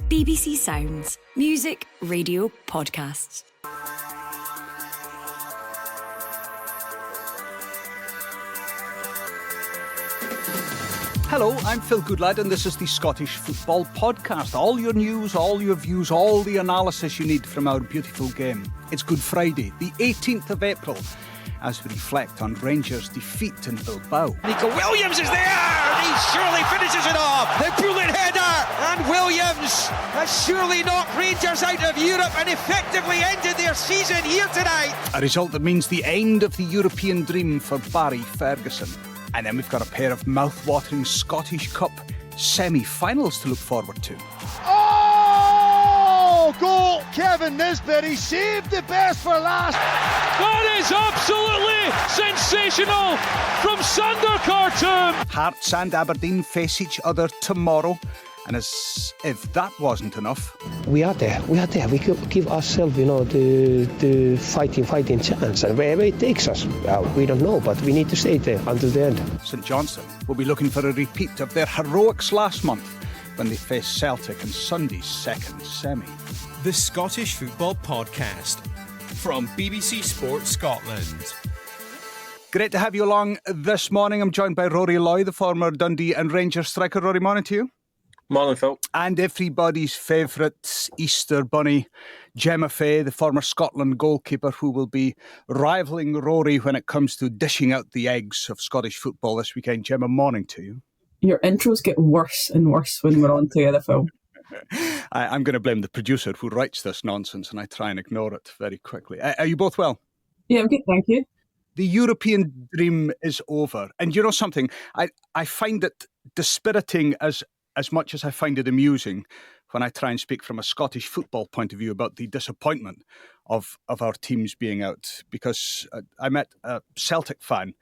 BBC Sounds. Music, radio, podcasts. Hello, I'm Phil Goodlad and this is the Scottish Football Podcast. All your news, all your views, all the analysis you need from our beautiful game. It's Good Friday, the 18th of April, as we reflect on Rangers' defeat in Bilbao. Nico Williams is there, and he surely finishes it off. The bullet header, and Williams has surely knocked Rangers out of Europe and effectively ended their season here tonight. A result that means the end of the European dream for Barry Ferguson. And then we've got a pair of mouth-watering Scottish Cup semi-finals to look forward to. Oh, goal, Kevin Nisbet. He saved the best for last. That is absolutely sensational from Sander Khartoum. Hearts and Aberdeen face each other tomorrow. And as if that wasn't enough, we are there. We could give ourselves, the fighting chance. And wherever it takes us, we don't know, but we need to stay there until the end. St Johnstone will be looking for a repeat of their heroics last month when they faced Celtic in Sunday's second semi. The Scottish Football Podcast from BBC Sports Scotland. Great to have you along this morning. I'm joined by Rory, the former Dundee and Rangers striker. Rory, morning to you. Morning, Phil. And everybody's favourite Easter bunny, Gemma, the former Scotland goalkeeper, who will be rivalling Rory when it comes to dishing out the eggs of Scottish football this weekend. Gemma, morning to you. Your intros get worse and worse when we're on together, Phil. I'm going to blame the producer who writes this nonsense, and I try and ignore it very quickly. Are you both well? Yeah, I'm good, thank you. The European dream is over. And you know something? I find it dispiriting as much as I find it amusing when I try and speak from a Scottish football point of view about the disappointment of our teams being out. Because I met a Celtic fan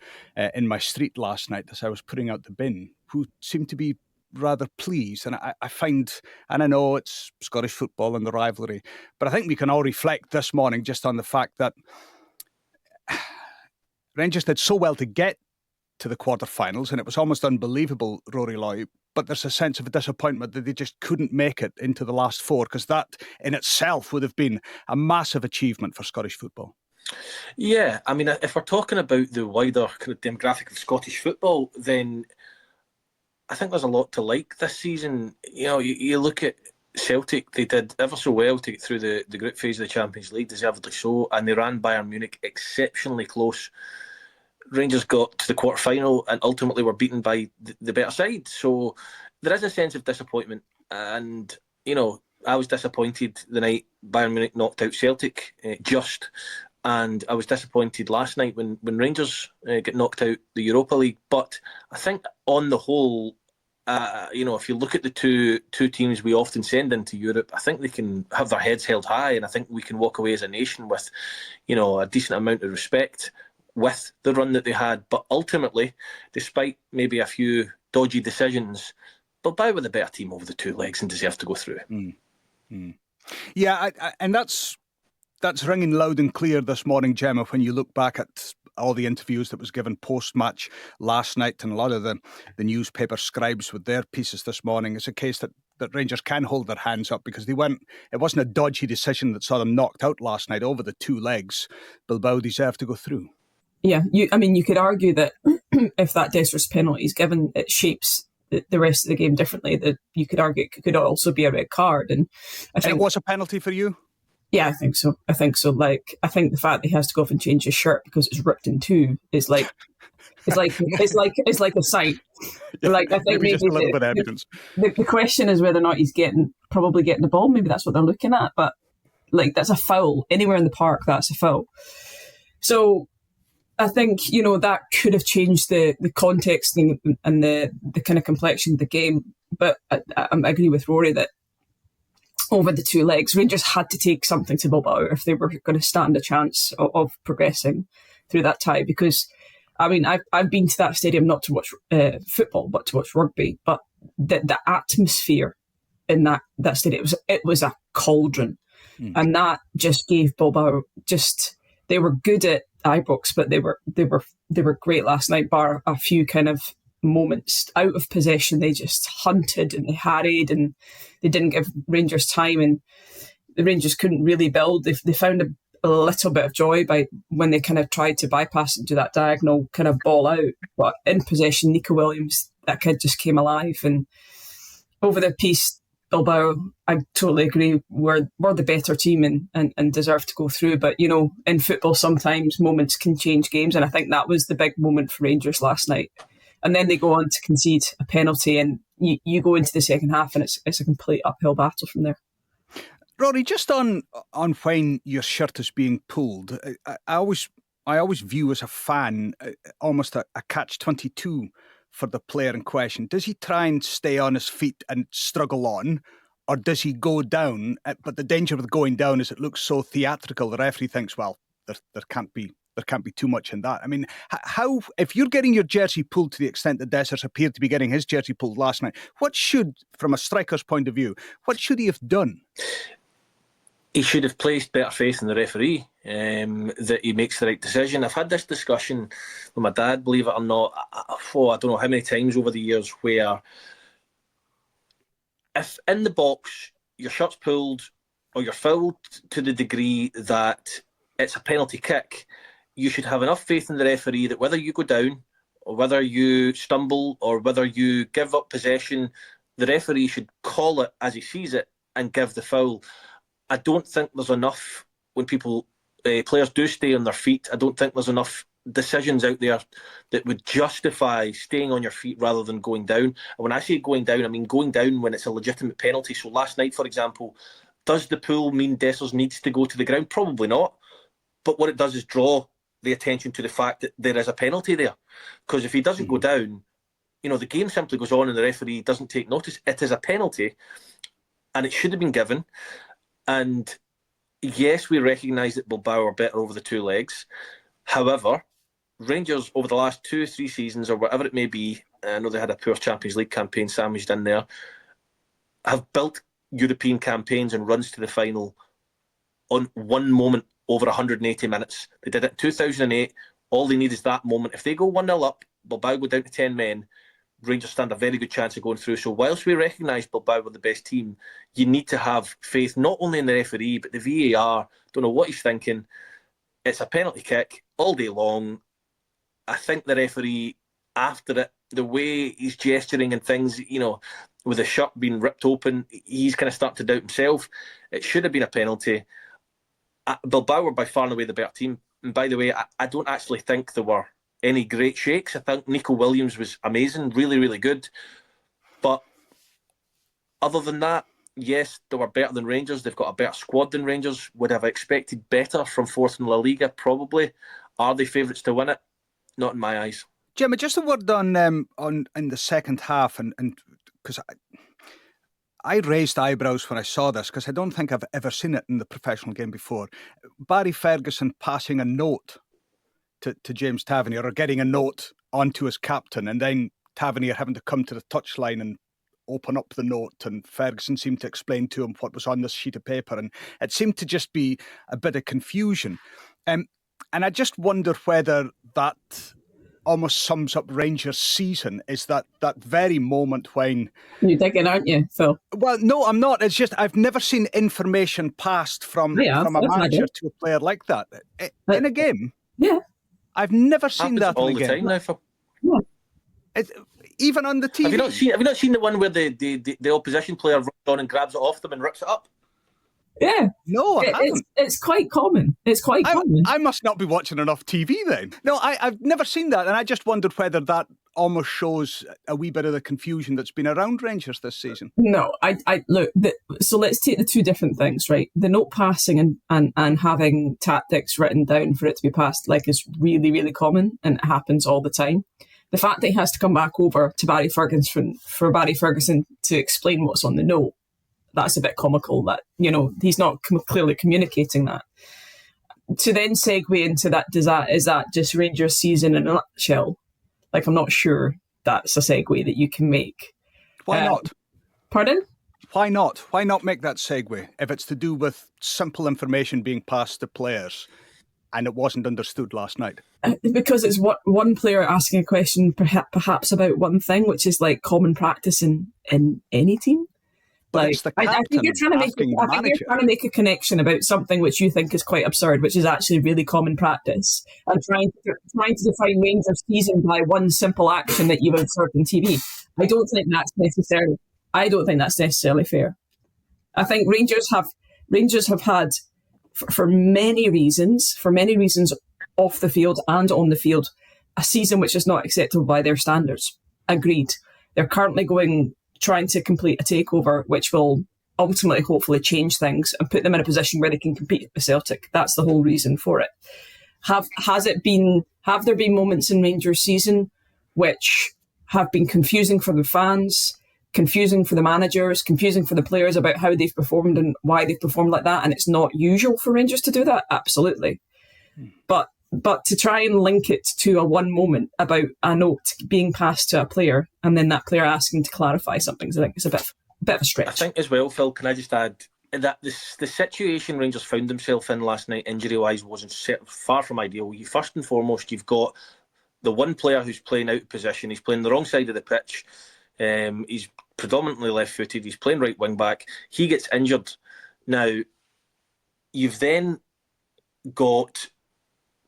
in my street last night as I was putting out the bin, who seemed to be rather pleased. And I find, and I know it's Scottish football and the rivalry, but I think we can all reflect this morning just on the fact that Rangers did so well to get to the quarterfinals, and it was almost unbelievable, Rory, but there's a sense of a disappointment that they just couldn't make it into the last four, because that in itself would have been a massive achievement for Scottish football. Yeah, I mean, if we're talking about the wider kind of demographic of Scottish football, then I think there's a lot to like this season. You look at Celtic, they did ever so well to get through the group phase of the Champions League, deservedly so, and they ran Bayern Munich exceptionally close. Rangers got to the quarter-final and ultimately were beaten by the better side. So there is a sense of disappointment. And, I was disappointed the night Bayern Munich knocked out Celtic, and I was disappointed last night when Rangers get knocked out the Europa League. But I think on the whole, if you look at the two teams we often send into Europe, I think they can have their heads held high, and I think we can walk away as a nation with, a decent amount of respect with the run that they had. But ultimately, despite maybe a few dodgy decisions, Bilbao were the better team over the two legs and deserve to go through. Yeah, and that's ringing loud and clear this morning, Gemma, when you look back at all the interviews that was given post-match last night, and a lot of the newspaper scribes with their pieces this morning. It's a case that Rangers can hold their hands up, because it wasn't a dodgy decision that saw them knocked out last night over the two legs. Bilbao deserved to go through. Yeah, you could argue that if that Desros penalty is given, it shapes the rest of the game differently. That you could argue it could also be a red card, and I think it was a penalty for you. Yeah, I think so. I think the fact that he has to go off and change his shirt because it's ripped in two is like it's like a sight. Yeah, like I think maybe just a little bit of evidence. The question is whether or not he's probably getting the ball. Maybe that's what they're looking at, but that's a foul anywhere in the park. That's a foul. So I think, that could have changed the context and the kind of complexion of the game. But I agree with Rory that over the two legs, Rangers had to take something to Bilbao if they were going to stand a chance of progressing through that tie. Because, I've been to that stadium not to watch football, but to watch rugby. But the atmosphere in that stadium, it was a cauldron. And that just gave Bilbao they were good at Ibrox, but they were great last night, bar a few kind of moments out of possession. They just hunted and they harried and they didn't give Rangers time, and the Rangers couldn't really build. They found a little bit of joy when they kind of tried to bypass and do that diagonal kind of ball out. But in possession, Nico Williams, that kid just came alive. And over the piece, Bilbao, I totally agree, we're the better team and deserve to go through. But, in football, sometimes moments can change games. And I think that was the big moment for Rangers last night. And then they go on to concede a penalty, and you go into the second half and it's a complete uphill battle from there. Rory, just on when your shirt is being pulled, I always view as a fan almost a catch-22 for the player in question. Does he try and stay on his feet and struggle on, or does he go down? But the danger with going down is it looks so theatrical. The referee thinks, well, there can't be too much in that. I mean, how if you're getting your jersey pulled to the extent that Dessers appeared to be getting his jersey pulled last night, from a striker's point of view, what should he have done? He should have placed better faith in the referee, that he makes the right decision. I've had this discussion with my dad, believe it or not, I don't know how many times over the years, where if in the box your shirt's pulled or you're fouled to the degree that it's a penalty kick, you should have enough faith in the referee that whether you go down or whether you stumble or whether you give up possession, the referee should call it as he sees it and give the foul. I don't think there's enough, when players do stay on their feet, I don't think there's enough decisions out there that would justify staying on your feet rather than going down. And when I say going down, I mean going down when it's a legitimate penalty. So last night, for example, does the pull mean Dessers needs to go to the ground? Probably not. But what it does is draw the attention to the fact that there is a penalty there. Because if he doesn't go down, the game simply goes on and the referee doesn't take notice. It is a penalty and it should have been given. And yes, we recognise that Bilbao are better over the two legs. However, Rangers over the last 2-3 seasons, or whatever it may be, I know they had a poor Champions League campaign sandwiched in there, have built European campaigns and runs to the final on one moment over 180 minutes. They did it in 2008. All they need is that moment. If they go 1-0 up, Bilbao go down to 10 men, Rangers stand a very good chance of going through. So whilst we recognise Bilbao were the best team, you need to have faith not only in the referee but the VAR. Don't know what he's thinking. It's a penalty kick all day long. I think the referee, after it, the way he's gesturing and things, with his shirt being ripped open, he's kind of starting to doubt himself. It should have been a penalty. Bilbao were by far and away the better team. And by the way, I don't actually think there were any great shakes. I think Nico Williams was amazing, really, really good. But other than that, yes, they were better than Rangers. They've got a better squad than Rangers. Would have expected better from fourth in La Liga, probably. Are they favourites to win it? Not in my eyes. Gemma, just a word on in the second half, and because I raised eyebrows when I saw this, because I don't think I've ever seen it in the professional game before. Barry Ferguson passing a note to James Tavernier, or getting a note onto his captain, and then Tavernier having to come to the touchline and open up the note, and Ferguson seemed to explain to him what was on this sheet of paper, and it seemed to just be a bit of confusion. And I just wonder whether that almost sums up Rangers' season, is that very moment when... You're digging, aren't you, Phil? Well, no, I'm not. It's just I've never seen information passed from a manager to a player like that. In a game? Yeah. I've never seen that all in a the game. time now, Phil. Yeah. Even on the TV. Have you not seen the one where the opposition player runs on and grabs it off them and rips it up? Yeah. No, I haven't. It's quite common. It's quite common. I must not be watching enough TV then. No, I've never seen that, and I just wondered whether that almost shows a wee bit of the confusion that's been around Rangers this season. No, I look. So let's take the two different things, right? The note passing and having tactics written down for it to be passed, is really, really common, and it happens all the time. The fact that he has to come back over to Barry Ferguson for Barry Ferguson to explain what's on the note, that's a bit comical. That he's not clearly communicating that. To then segue into that, is that just Rangers' season in a nutshell? I'm not sure that's a segue that you can make. Why not? Pardon? Why not? Why not make that segue if it's to do with simple information being passed to players? and it wasn't understood last night? Because it's what one player asking a question perhaps about one thing, which is like common practice in any team. But Like, it's the I captain think you're trying to make asking the manager. you're trying to make a connection about something which you think is quite absurd, which is actually really common practice, and trying to define Rangers' season by one simple action that you've observed on TV. I don't think that's necessarily fair. I think Rangers have had, for many reasons off the field and on the field, a season which is not acceptable by their standards. Agreed. They're currently trying to complete a takeover, which will ultimately, hopefully, change things and put them in a position where they can compete with Celtic. That's the whole reason for it. Have there been moments in Rangers' season which have been confusing for the fans, confusing for the managers, confusing for the players about how they've performed and why they've performed like that? And it's not usual for Rangers to do that, absolutely. But to try and link it to a one moment about a note being passed to a player and then that player asking to clarify something, I think it's a bit of a stretch. I think as well, Phil, can I just add that the situation Rangers found themselves in last night, injury-wise, wasn't far from ideal. First and foremost, you've got the one player who's playing out of position. He's playing the wrong side of the pitch. He's predominantly left-footed. He's playing right wing-back. He gets injured. Now, you've then got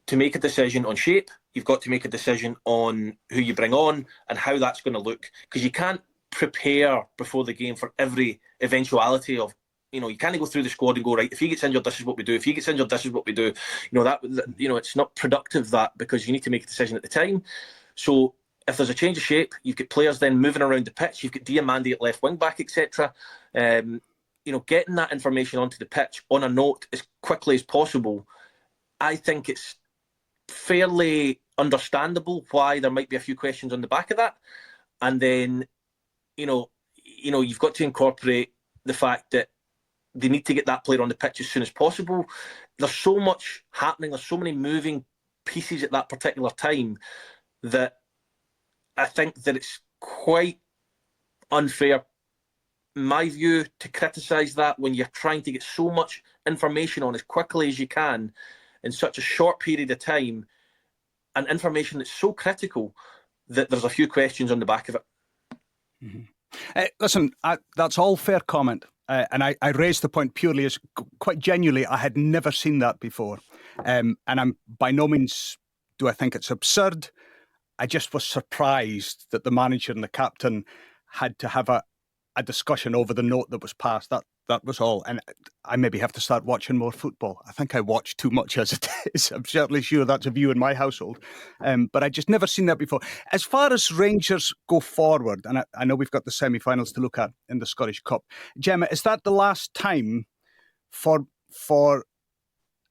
to make a decision on shape. You've got to make a decision on who you bring on and how that's going to look, because you can't prepare before the game for every eventuality of, you can't go through the squad and go, right, if he gets injured, this is what we do. If he gets injured, this is what we do. It's not productive, that, because you need to make a decision at the time. So if there's a change of shape, you've got players then moving around the pitch. You've got Diamandi at left wing back, etc. Getting that information onto the pitch on a note as quickly as possible, I think it's fairly understandable why there might be a few questions on the back of that. And then, you've got to incorporate the fact that they need to get that player on the pitch as soon as possible. There's so much happening. There's so many moving pieces at that particular time that I think that it's quite unfair, in my view, to criticise that when you're trying to get so much information on as quickly as you can in such a short period of time, and information that's so critical that there's a few questions on the back of it. Mm-hmm. Listen, that's all fair comment. And I raised the point purely as, quite genuinely, I had never seen that before. And I'm by no means do I think it's absurd. I just was surprised that the manager and the captain had to have a discussion over the note that was passed. That was all. And I maybe have to start watching more football. I think I watch too much as it is. I'm certainly sure that's a view in my household. But I just never seen that before. As far as Rangers go forward, and I know we've got the semi-finals to look at in the Scottish Cup. Gemma, is that the last time for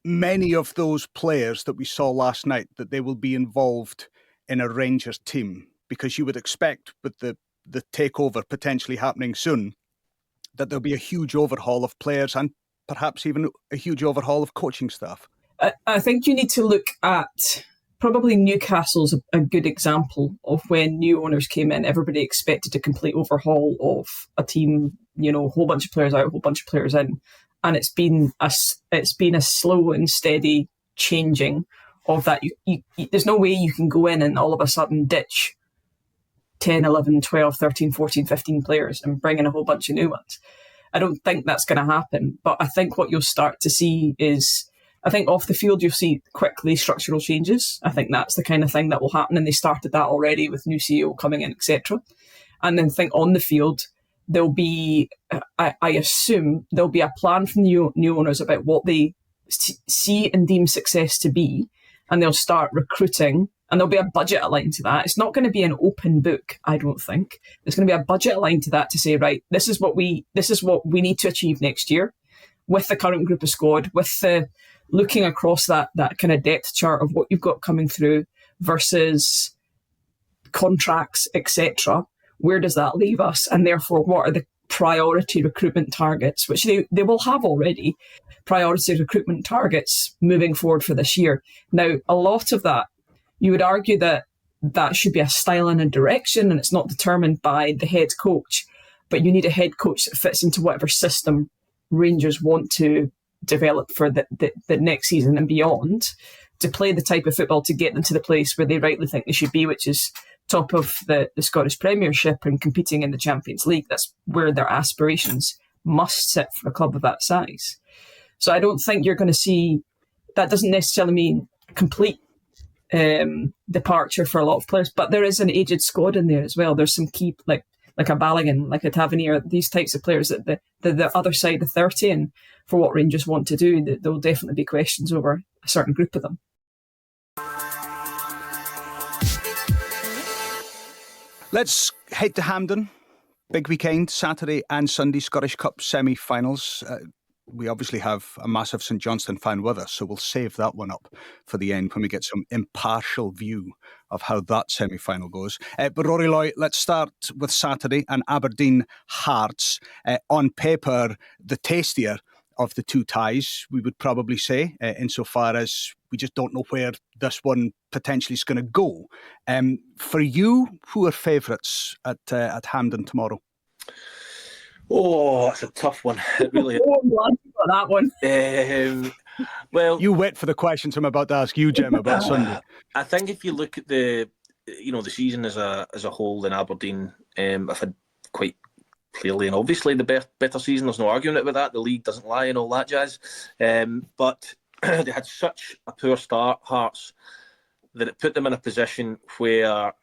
many of those players that we saw last night that they will be involved in a Rangers team? Because you would expect with the takeover potentially happening soon, that there'll be a huge overhaul of players and perhaps even a huge overhaul of coaching staff. I think you need to look at, probably Newcastle's a good example of when new owners came in. Everybody expected a complete overhaul of a team, a whole bunch of players out, a whole bunch of players in. And it's been a slow and steady changing of that. There's no way you can go in and all of a sudden ditch 10, 11, 12, 13, 14, 15 players and bring in a whole bunch of new ones. I don't think that's going to happen. But I think what you'll start to see is, I think off the field, you'll see quickly structural changes. I think that's the kind of thing that will happen. And they started that already with new CEO coming in, etc. And then think on the field, there'll be, I assume, there'll be a plan from the new owners about what they see and deem success to be. And they'll start recruiting. And there'll be a budget aligned to that. It's not going to be an open book, I don't think. There's going to be a budget aligned to that to say, right, this is what we need to achieve next year with the current group of squad, with the looking across that kind of depth chart of what you've got coming through versus contracts, etc. Where does that leave us? And therefore, what are the priority recruitment targets, which they will have already, priority recruitment targets moving forward for this year. Now, a lot of that, you would argue that should be a style and a direction, and it's not determined by the head coach, but you need a head coach that fits into whatever system Rangers want to develop for the next season and beyond, to play the type of football to get them to the place where they rightly think they should be, which is top of the Scottish Premiership and competing in the Champions League. That's where their aspirations must sit for a club of that size. So I don't think you're going to see, that doesn't necessarily mean complete departure for a lot of players, but there is an aged squad in there as well. There's some key, like a Balogun, like a Tavernier, these types of players at the other side of 30, and for what Rangers want to do, there will definitely be questions over a certain group of them. Let's head to Hampden. Big weekend, Saturday and Sunday, Scottish Cup semi-finals. We obviously have a massive St Johnstone fan with us, so we'll save that one up for the end when we get some impartial view of how that semi-final goes. But Rory Loy, let's start with Saturday and Aberdeen Hearts. On paper, the tastier of the two ties, we would probably say, insofar as we just don't know where this one potentially is going to go. For you, who are favourites at Hampden tomorrow? Oh, that's a tough one. It really is. That one. Well, you wait for the questions I'm about to ask you, Gemma, about Sunday. I think if you look at the season as a whole in Aberdeen, I've had quite clearly and obviously the better season. There's no arguing about that. The league doesn't lie and all that jazz. But they had such a poor start, Hearts, that it put them in a position where,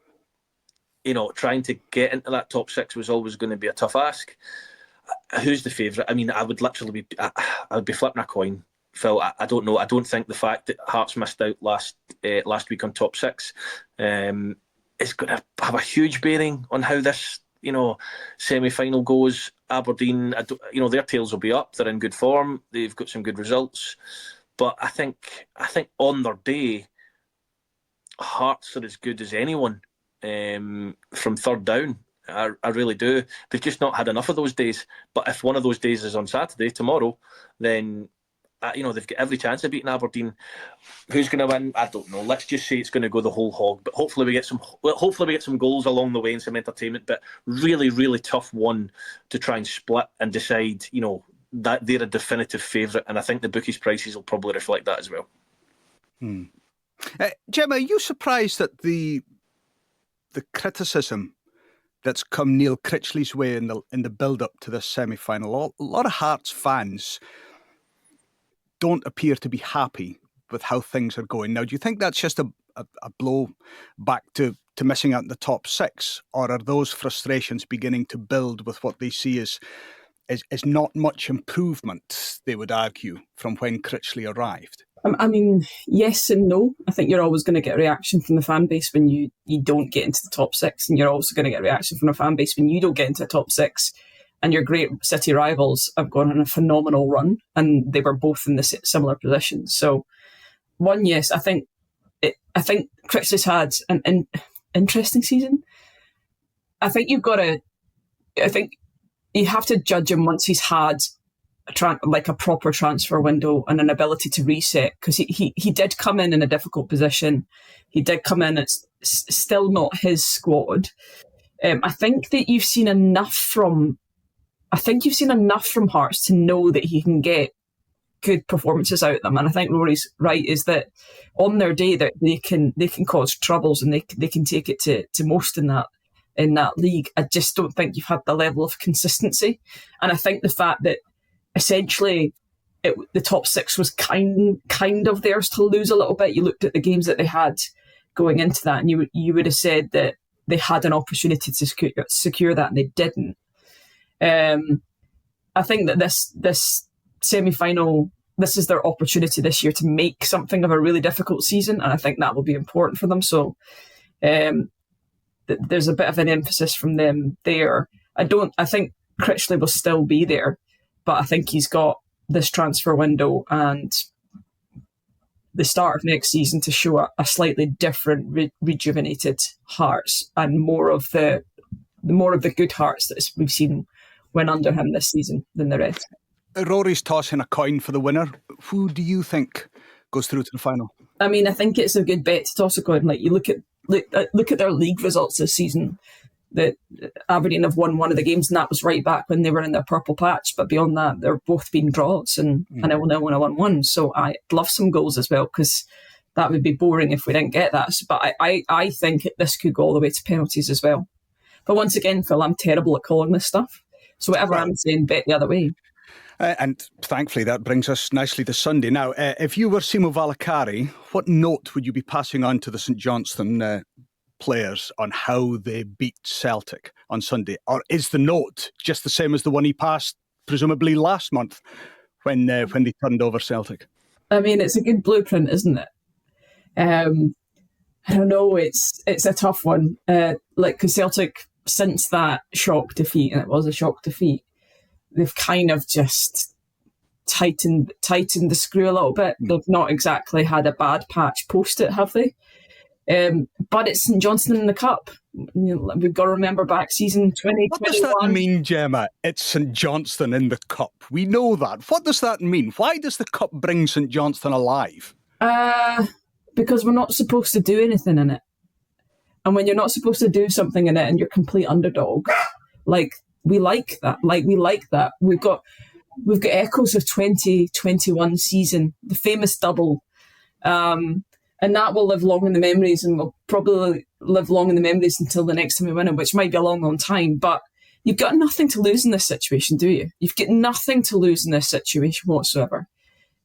trying to get into that top six was always going to be a tough ask. Who's the favourite? I mean, I would be flipping a coin, Phil. I don't know. I don't think the fact that Hearts missed out last week on top six is going to have a huge bearing on how this semi-final goes. Aberdeen, their tails will be up. They're in good form. They've got some good results. But I think on their day, Hearts are as good as anyone from third down. I really do. They've just not had enough of those days. But if one of those days is on Saturday, tomorrow, then they've got every chance of beating Aberdeen. Who's going to win? I don't know. Let's just say it's going to go the whole hog. But hopefully we get some goals along the way and some entertainment. But really, really tough one to try and split and decide. That they're a definitive favourite, and I think the bookies' prices will probably reflect that as well. Gemma, are you surprised at the criticism that's come Neil Critchley's way in the build-up to this semi-final? A lot of Hearts fans don't appear to be happy with how things are going. Now, do you think that's just a blow back to missing out in the top six, or are those frustrations beginning to build with what they see as not much improvement, they would argue, from when Critchley arrived? I mean, yes and no. I think you're always going to get a reaction from the fan base when you don't get into the top six, and you're also going to get a reaction from the fan base when you don't get into the top six. And your great city rivals have gone on a phenomenal run, and they were both in the similar positions. So, yes, I think Critchley's had an interesting season. I think you have to judge him once he's had a proper transfer window and an ability to reset, because he did come in a difficult position. He did come in, it's still not his squad. I think that you've seen enough from Hearts to know that he can get good performances out of them. And I think Rory's right, is that on their day that they can cause troubles, and they can take it to most in that league. I just don't think you've had the level of consistency. And I think the fact that essentially the top six was kind of theirs to lose a little bit. You looked at the games that they had going into that, and you would have said that they had an opportunity to secure that, and they didn't. I think that this semi-final, this is their opportunity this year to make something of a really difficult season, and I think that will be important for them. So there's a bit of an emphasis from them there. I think Critchley will still be there, but I think he's got this transfer window and the start of next season to show a slightly different, rejuvenated Hearts, and more of the good Hearts that we've seen when under him this season than the rest. Rory's tossing a coin for the winner. Who do you think goes through to the final? I mean, I think it's a good bet to toss a coin. Like, you look at their league results this season. that Aberdeen have won one of the games, and that was right back when they were in their purple patch. But beyond that, they're both been draws and a 0-0 and a 1-1. So I'd love some goals as well, because that would be boring if we didn't get that. But I think this could go all the way to penalties as well. But once again, Phil, I'm terrible at calling this stuff. So whatever I'm saying, bet the other way. And thankfully that brings us nicely to Sunday. Now, if you were Simo Valakari, what note would you be passing on to the St Johnstone players on how they beat Celtic on Sunday? Or is the note just the same as the one he passed, presumably last month, when they turned over Celtic? I mean, it's a good blueprint, isn't it? I don't know, it's a tough one. Because Celtic, since that shock defeat, and it was a shock defeat, they've kind of just tightened the screw a little bit. They've not exactly had a bad patch post it, have they? But it's St Johnstone in the Cup. We've got to remember back season 2021. What does that mean, Gemma? It's St Johnstone in the Cup. We know that. What does that mean? Why does the Cup bring St Johnstone alive? Because we're not supposed to do anything in it. And when you're not supposed to do something in it and you're complete underdog, we like that. We've got echoes of 2021 season, the famous double. And that will live long in the memories, and will probably live long in the memories until the next time we win it, which might be a long, long time. But you've got nothing to lose in this situation, do you? You've got nothing to lose in this situation whatsoever.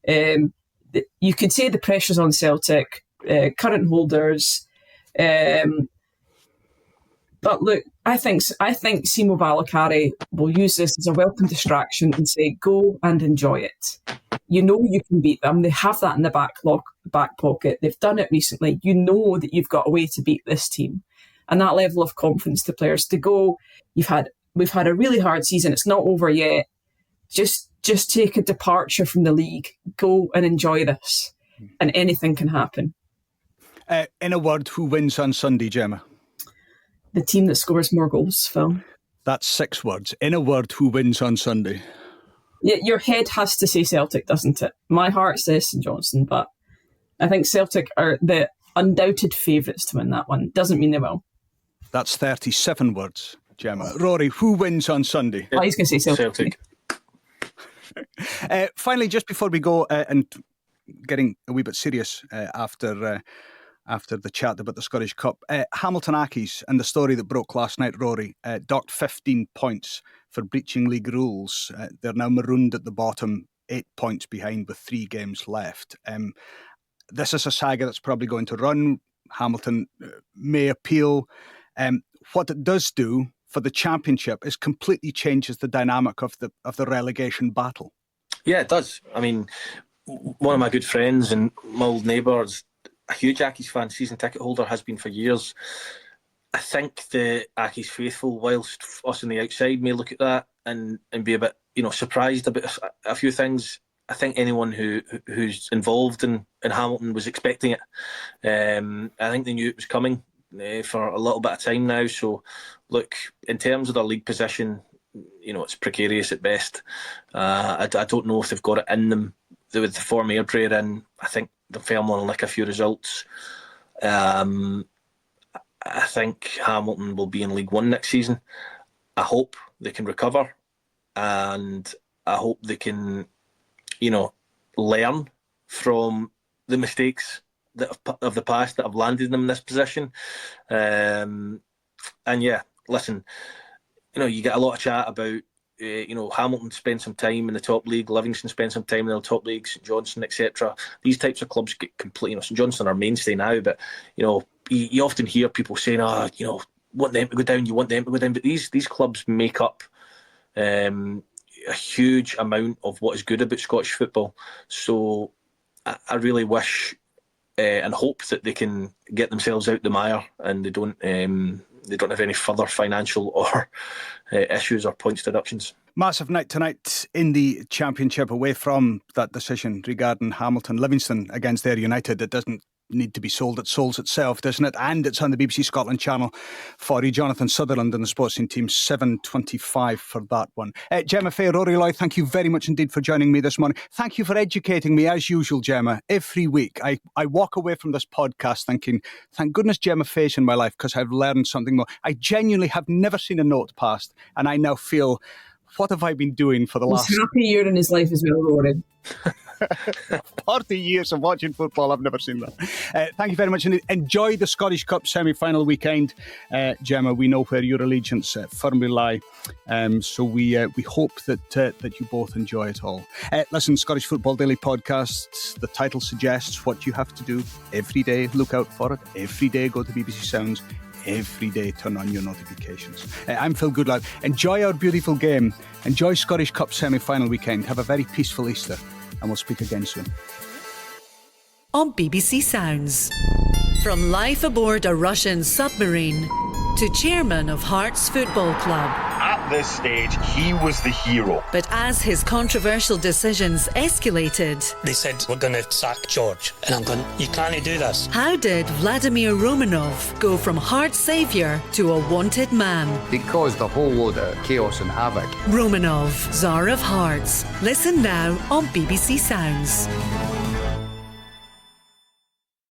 You could say the pressure's on Celtic, current holders. But look, I think Simo Valakari will use this as a welcome distraction and say, go and enjoy it. You know you can beat them. They have that in the back pocket. They've done it recently. You know that you've got a way to beat this team. And that level of confidence to players to go, we've had a really hard season. It's not over yet. Just take a departure from the league. Go and enjoy this. And anything can happen. In a word, who wins on Sunday, Gemma? The team that scores more goals, Phil. That's 6 words. In a word, who wins on Sunday? Yeah, your head has to say Celtic, doesn't it? My heart says St Johnstone, but I think Celtic are the undoubted favourites to win that one. Doesn't mean they will. That's 37 words, Gemma. Rory, who wins on Sunday? Oh, he's going to say Celtic. Finally, just before we go and getting a wee bit serious after the chat about the Scottish Cup, Hamilton Accies and the story that broke last night, Rory, docked 15 points for breaching league rules. They're now marooned at the bottom, 8 points behind with 3 games left. This is a saga that's probably going to run. Hamilton may appeal. What it does do for the championship is completely changes the dynamic of the relegation battle. Yeah, it does. I mean, one of my good friends and my old neighbour is a huge Accies fan, season ticket holder, has been for years. I think the Accies faithful, whilst us on the outside may look at that and be a bit, surprised about a few things, I think anyone who's involved in Hamilton was expecting it. I think they knew it was coming for a little bit of time now. So, look, in terms of their league position, it's precarious at best. I don't know if they've got it in them with the form Airdrie are in. I think they'll fail on a few results. I think Hamilton will be in League One next season. I hope they can recover, and I hope they can, learn from the mistakes of the past that have landed them in this position. And yeah, listen, you get a lot of chat about, Hamilton spend some time in the top league, Livingston spend some time in the top league, St Johnstone, etc. These types of clubs get complete. St Johnstone are mainstay now, but you often hear people saying, want them to go down, you want them to go down. But these clubs make up a huge amount of what is good about Scottish football. So I really wish and hope that they can get themselves out the mire and they don't have any further financial or issues or points deductions. Massive night tonight in the Championship, away from that decision regarding Hamilton. Livingston against Ayr United. It doesn't need to be sold. It sells itself, doesn't it? And it's on the BBC Scotland channel for you. Jonathan Sutherland and the sportsing team, 7:25 for that one. Gemma Fay, Rory Lloyd, thank you very much indeed for joining me this morning. Thank you for educating me as usual, Gemma. Every week I walk away from this podcast thinking, thank goodness Gemma Fay's in my life, because I've learned something more. I genuinely have never seen a note passed, and I now feel, what have I been doing for the last... He's happy year in his life as well, Rory. 40 years of watching football, I've never seen that. Thank you very much. And enjoy the Scottish Cup semi-final weekend. Gemma, we know where your allegiance firmly lie. So we hope that you both enjoy it all. Listen, Scottish Football Daily Podcast, the title suggests what you have to do every day. Look out for it. Every day go to BBC Sounds. Every day turn on your notifications. I'm Phil Goodlad. Enjoy our beautiful game. Enjoy Scottish Cup semi-final weekend. Have a very peaceful Easter. And we'll speak again soon. On BBC Sounds. From life aboard a Russian submarine to chairman of Hearts Football Club. At this stage, he was the hero. But as his controversial decisions escalated... They said, we're going to sack George. And I'm going, you can't do this. How did Vladimir Romanov go from Hearts saviour to a wanted man? They caused a whole load of chaos and havoc. Romanov, Tsar of Hearts. Listen now on BBC Sounds.